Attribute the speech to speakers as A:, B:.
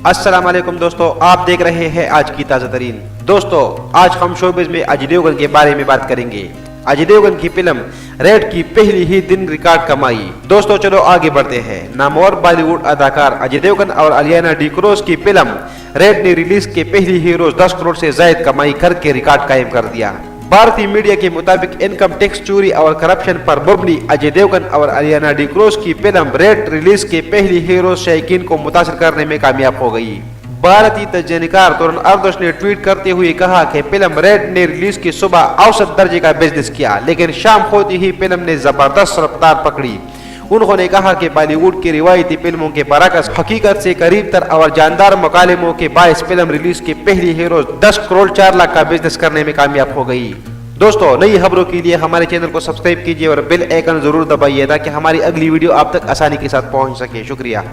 A: अस्सलाम वालेकुम दोस्तों, आप देख रहे हैं आज की ताज़ा तरीन। दोस्तों, आज हम शोबिज़ में अजय देवगन के बारे में बात करेंगे। अजय देवगन की फिल्म रेड की पहली ही दिन रिकॉर्ड कमाई। दोस्तों चलो आगे बढ़ते हैं। नामवर बॉलीवुड अदाकार अजय देवगन और अलियाना डिक्रूज की फिल्म रेड ने रिलीज के पहली ही रोज 10 करोड़ से ज्यादा कमाई करके रिकॉर्ड कायम कर दिया। भारतीय मीडिया के मुताबिक इनकम टैक्स चोरी और करप्शन पर मुबनी अजय देवगन और अलियाना डिक्रूज की फिल्म रेड रिलीज के पहली ही रोज शायकीन को मुतासिर करने में कामयाब हो गई। भारतीय तजनिकार तरुण अर्दोश ने ट्वीट करते हुए कहा कि फिल्म रेड ने रिलीज की सुबह औसत दर्जे का बिजनेस किया, लेकिन शाम होती ही फिल्म ने जबरदस्त रफ्तार पकड़ी। उन्होंने कहा कि बॉलीवुड की रिवायती फिल्मों के बरअक्स हकीकत से करीब तर और जानदार मुकालमों के बायस फिल्म रिलीज के पहली ही रोज 10 करोड़ 4 लाख का बिजनेस करने में कामयाब हो गई। दोस्तों, नई खबरों के लिए हमारे चैनल को सब्सक्राइब कीजिए और बेल आइकन जरूर दबाइए ताकि हमारी अगली वीडियो आप तक आसानी के साथ पहुंच सके। शुक्रिया।